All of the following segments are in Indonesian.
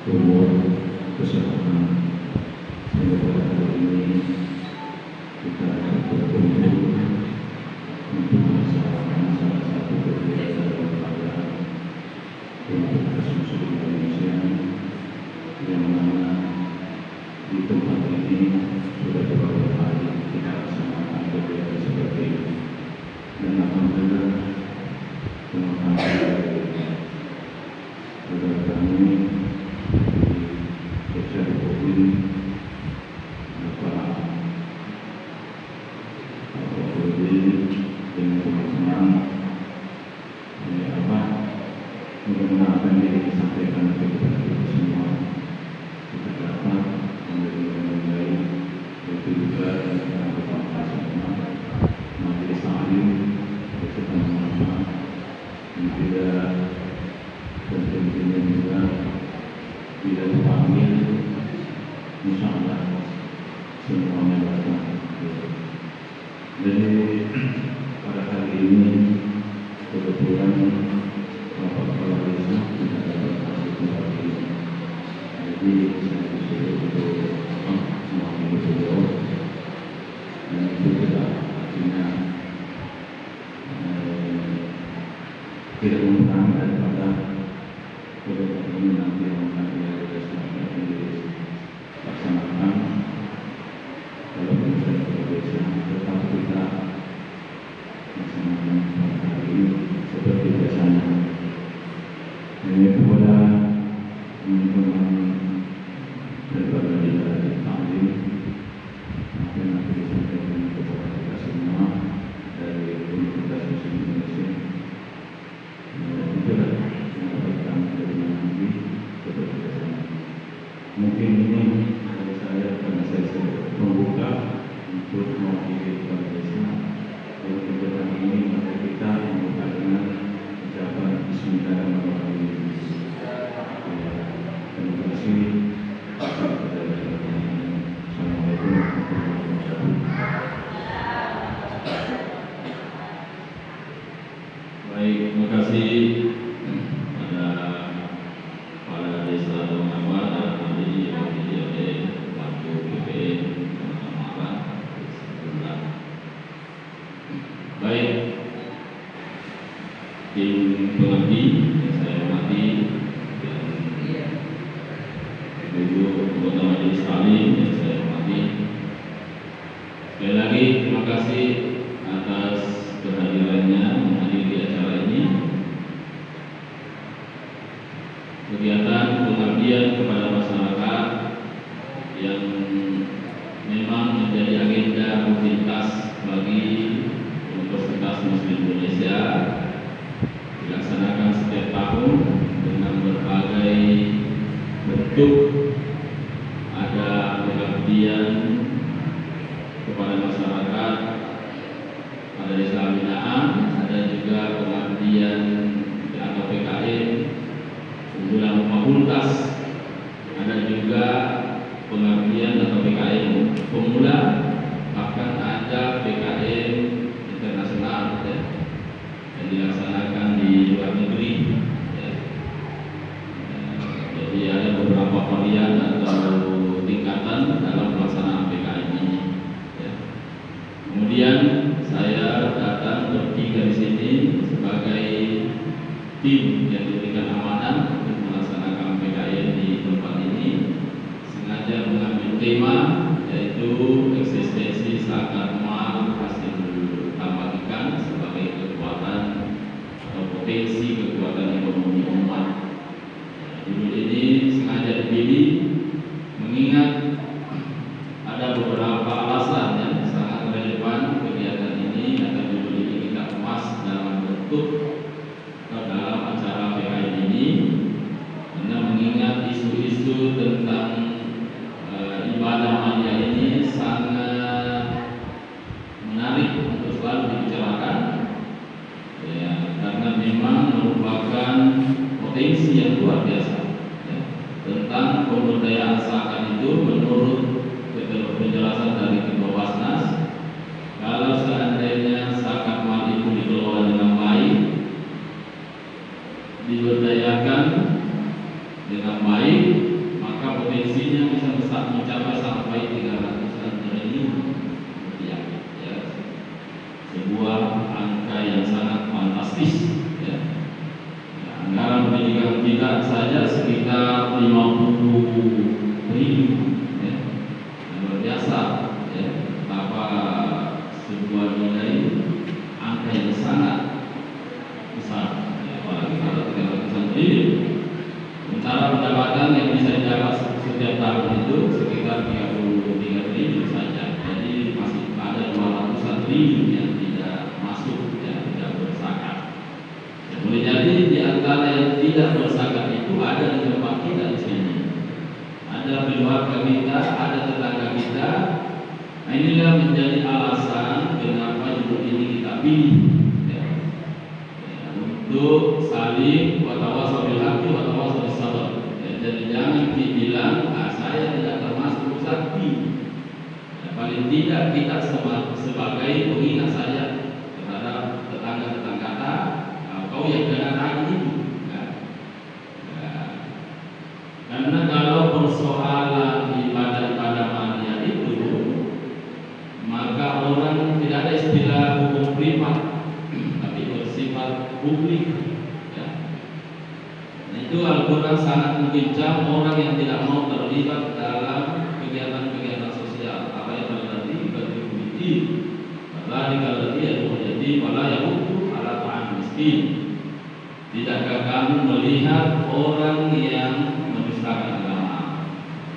umur, kesehatan, sehingga pada hari ini kita berkumpul untuk melaksanakan salah satu kegiatan daripada Universitas Muslim Indonesia, yang mana di tempat ini sudah beberapa kali kita laksanakan kegiatan seperti ini. Dan alhamdulillah terima kasih kepada kami di Desa Republik Bapak dengan teman-teman mudah-mudahan apa yang disampaikan kepada kita semua kita dapat menjadi yang baik, yaitu juga dengan berpangkat semua majelis taklim beserta ulama yang tidak tentunya juga tidak dipanggil, insya Allah semuanya datang. Jadi pada hari ini kebetulan Bapak Kepala Desa tidak dapat masuk kembali, jadi saya disuruh untuk mewakili beliau, dan itu tidak artinya tidak mengurang daripada kegiatan ini nanti yang akan dilaksanakan dalam penyelesaian desa, tetap kita laksanakan pada hari ini seperti biasanya. Ini kepada teman-teman daripada di taklim, apa yang nanti disampaikan kepada kita semua dari Universitas Muslim Indonesia. Itulah yang dapat kami terima nanti seperti biasanya. Mungkin ini dari saya karena saya membuka untuk mewakili kepala desa. Kalau kegiatan ini maka kita membuka dengan ucapan Bismillahirrahmanirrahim. Terima kasih. Assalamualaikum warahmatullahi wabarakatuh. Baik, terima kasih pada kepala desa Dongawa dan ahli Waktu BPN Dongawa. Baik, tim pengerti yang saya hormati dan ibu anggota majelis taklim yang saya hormati, sekali lagi terima kasih atas kehadirannya menghadiri acara ini. Kegiatan pengabdian kepada masyarakat yang memang menjadi agenda rutinitas bagi Universitas Muslim Indonesia dilaksanakan setiap tahun dengan berbagai bentuk. Ada pengabdian kepada masyarakat, ada desa binaan, ada juga pengabdian atau PKM unggulan fakultas, ada juga pengabdian atau PKM pemula, bahkan ada PKM internasional ya, yang dilaksanakan di luar negeri ya. Jadi ada beberapa varian atau tingkatan dalam pelaksanaan PKM ini ya. Kemudian saya datang bertiga di sini sebagai tim yang diberikan amanah untuk melaksanakan PKM di tempat ini, sengaja mengambil tema yaitu eksistensi zakat mal hasil tambang ikan sebagai kekuatan atau potensi kekuatan ekonomi umat. Judul ini sengaja dipilih mengingat ada beberapa alasan yang sangat relevan kegiatan ini, agar judul ini kita kemas dalam bentuk dalam acara PKM ini, karena mengingat isu-isu tentang ibadah malia ini sangat menarik untuk selalu dibicarakan ya, karena memang merupakan potensi yang luar biasa ya. Tentang pemberdayaan zakat itu menurut penjelasan dari Ketua Basnas, kalau seandainya zakat mal itu dikelola dengan baik, diberdayakan dengan baik, produksinya bisa mencapai sampai 300-an triliun rupiah, ya. Sebuah angka yang sangat fantastis, ya. Anggaran pendidikan kita saja sekitar 50 triliun, ya. Luar biasa, ya. Betapa sebuah nilai angka yang sangat besar, ya. Apalagi kalau 300-an triliun. Sementara pendapatan yang bisa didapat setiap tahun itu sekitar 33 triliun saja. Jadi masih ada 200-an triliun yang tidak masuk, ya, tidak berzakat. Boleh jadi di antara yang tidak berzakat itu ada di tempat kita di sini, ada keluarga kita, ada tetangga kita. Nah, inilah menjadi alasan kenapa judul ini kita pilih, ya. Ya, untuk saling watawasau bil haqqi watawasau bis sabr. Jadi jangan dibilang saya tidak termasuk sakti. Ya, paling tidak kita sebagai pengingat saja terhadap tetangga-tetangga kau yang kena tagih itu, ya. Ya. Karena kalau persoalan ibadah mania itu, maka orang tidak ada istilah hukum privat, tapi bersifat publik, ya. Nah, itu Al-Quran sangat mengincam orang yang tidak mau terlibat dalam kegiatan-kegiatan sosial. Apa yang terjadi bagi politik, bagi kalau dia menjadi malah yang utuh ala ta'am miskin. Tidakkah kamu melihat orang yang mendustakan agama,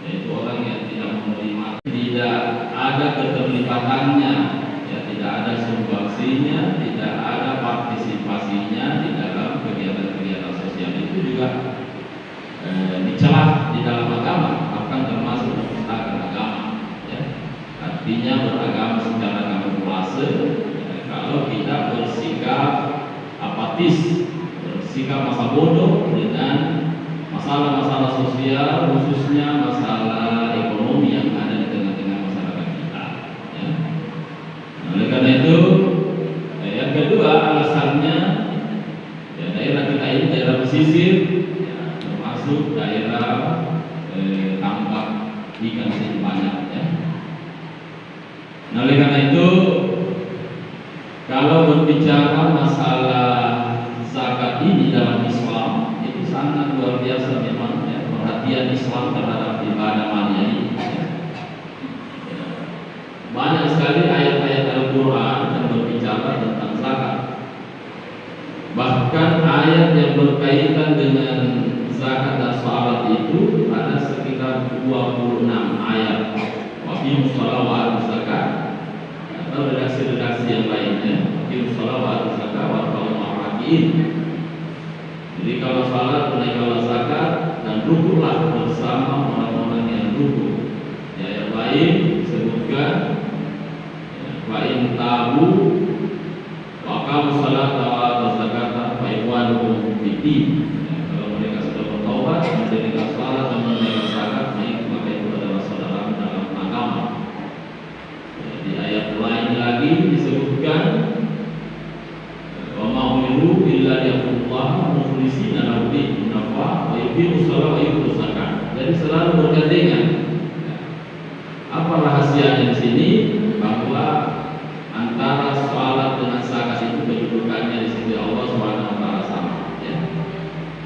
yaitu orang yang tidak menerima, tidak ada keterlibatannya, ya, tidak ada sumbangsinya, tidak ada partisipasinya di dalam kegiatan-kegiatan sosial, itu juga dicela di dalam agama, bahkan termasuk mendustakan agama, ya. Artinya beragama secara kamuflase, ya, kalau kita bersikap apatis, sikap masa bodoh dengan masalah-masalah sosial, khususnya masalah ekonomi yang ada di tengah-tengah masyarakat kita, ya. Nah, oleh karena itu, yang kedua alasannya, ya, daerah kita ini daerah pesisir, ya, termasuk daerah tambak ikan yang banyak, ya. Nah, oleh karena itu, kalau berbicara masalah zakat ini dalam Islam itu sangat luar biasa memang, ya, perhatian Islam terhadap ibadah mania ini, ya. Ya. Banyak sekali ayat-ayat Al-Quran yang berbicara tentang zakat. Bahkan ayat yang berkaitan dengan zakat dan salat itu ada sekitar 26 ayat. Waqimus shalah wa atuz zakat, atau redaksi-redaksi yang lainnya. Waqimus shalah wa atuz zakat warka'u ma'arrakiin. Jadi kalau salat tunaikanlah zakat dan rukuklah bersama orang-orang yang rukuk. Ya, yang lain sebutkan, ya, wa in tabu wa qamu salata wa atuz zakata fa ikhwanukum fiddin. Ya, kalau mereka sudah bertaubat, mendirikan salat dan menunaikan zakat, maka itu adalah saudara dalam agama. Ya, di ayat lain lagi disebutkan wa ma'umiru illa liya'budullaha mukhlisina lahu-d-din hunafa wa yuqimus sholata wa yutuz zakat. Jadi selalu bergandengan. Apa rahasianya di sini? Bahwa antara salat dengan zakat itu kedudukannya di sisi Allah Subhanahu wa taala sama, ya.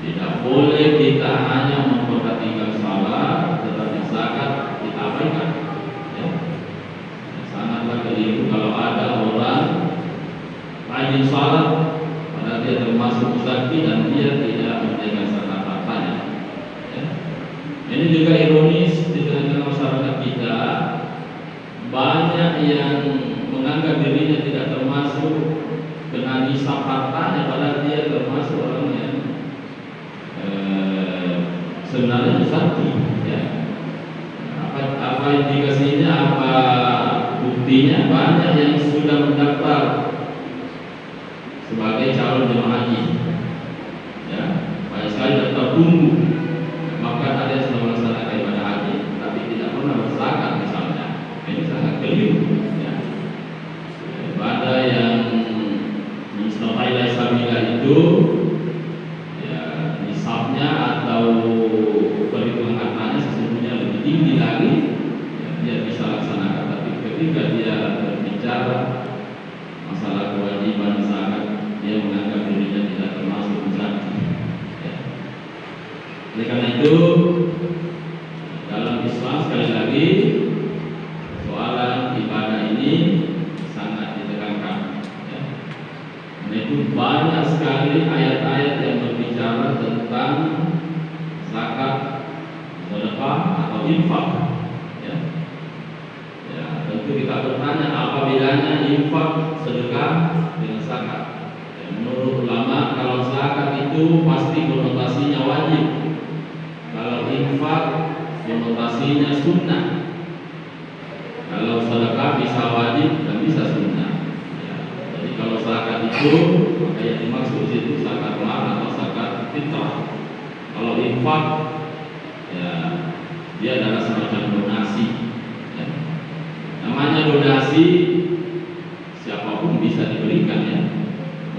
Tidak boleh kita hanya memperhatikan salat tetapi zakat kita abaikan, ya. Sangatlah keliru kalau ada orang rajin salat padahal dia termasuk muzaki dan dia tidak menjaga zakat hartanya, ya. Ini juga ironis di tengah-tengah masyarakat kita, banyak yang menganggap dirinya tidak termasuk kena nisab hartanya padahal dia termasuk orang yang sebenarnya muzaki, ya. Apa indikasinya, apa buktinya? Banyak yang sudah mendaftar sebagai calon jemaah haji, ya, banyak sekali daftar tunggu, bahkan ada yang sudah melaksanakan ibadah haji tapi tidak pernah berzakat misalnya. Ini sangat keliru, ya. Ibadah yang mustahil sabila itu, ya, nisabnya atau perhitungan hartanya sesungguhnya lebih tinggi Oleh karena itu, dalam Islam sekali lagi soalan ibadah ini sangat ditekankan. Ya. Karena itu banyak sekali ayat-ayat yang berbicara tentang zakat, sedekah atau infak. Ya. Ya, tentu kita bertanya apa bedanya infak, sedekah dengan zakat. Ya, menurut ulama kalau zakat itu pasti konotasinya wajib. Kalau infak konotasinya sunnah. Kalau sedekah bisa wajib dan bisa sunnah. Ya, jadi kalau zakat itu maka yang dimaksud itu zakat mal atau zakat fitrah. Kalau infak ya dia adalah semacam donasi. Ya. Namanya donasi siapapun bisa diberikan ya.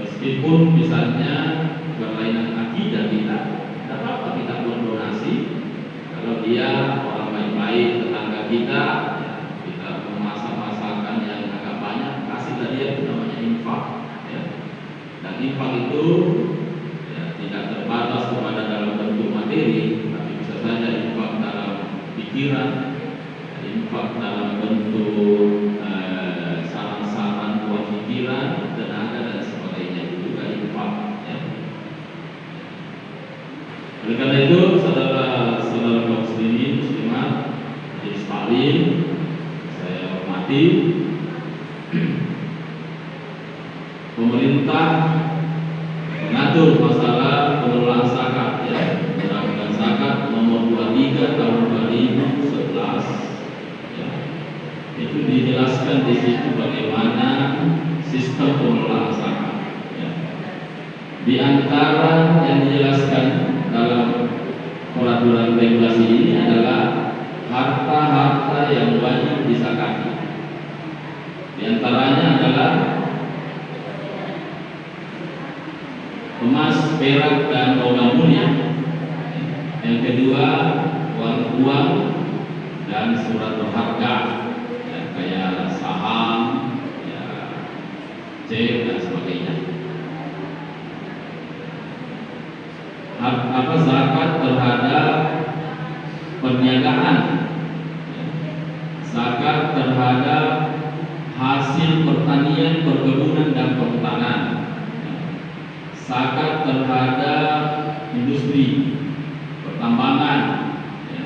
Meskipun misalnya berlainan akidah kita, tidak apa-apa kita berdonasi. Kalau dia orang baik-baik tetangga kita, ya, kita memasak masakan yang agak banyak, kasihlah dia, itu namanya infak. Ya. Dan infak itu ya, tidak terbatas kepada dalam bentuk materi, tapi bisa saja infak dalam pikiran, infak dalam bentuk saran-saran buat pikiran, tenaga dan sebagainya, itu juga infak. Ya. Oleh karena itu, saudara-saudara kaum muslimin muslimat, majelis taklim saya hormati, pemerintah mengatur masalah pengelolaan zakat ya, Undang-Undang Zakat nomor 23 tahun 2011 ya. Itu dijelaskan di situ bagaimana sistem pengelolaan zakat ya. Di antara yang dijelaskan dalam peraturan regulasi ini adalah harta-harta yang wajib dizakati. Di antaranya adalah emas, perak, dan logam mulia. Yang kedua, uang dan surat berharga, ya, kayak saham, ya, cek dan sebagainya. Apa zakat terhadap perniagaan, ya. Zakat terhadap hasil pertanian, perkebunan dan perhutanan, ya. Zakat terhadap industri, pertambangan, ya,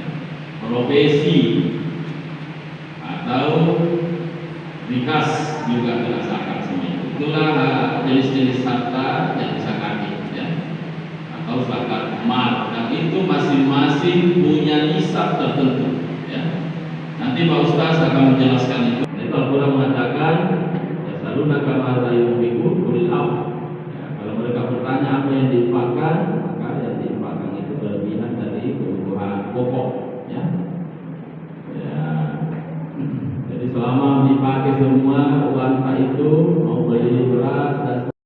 profesi atau rikas juga kena zakat semuanya. Itulah jenis-jenis harta yang dizakati ya. Atau zakat mal, dan itu masing-masing punya nisab tertentu ya. Nanti Pak Ustaz akan menjelaskan itu. Itu Al-Quran mengatakan yasaluna kama la yunfiqun qul af. Kalau mereka bertanya apa yang diinfakkan, maka yang diinfakkan itu berlebihan dari kebutuhan pokok.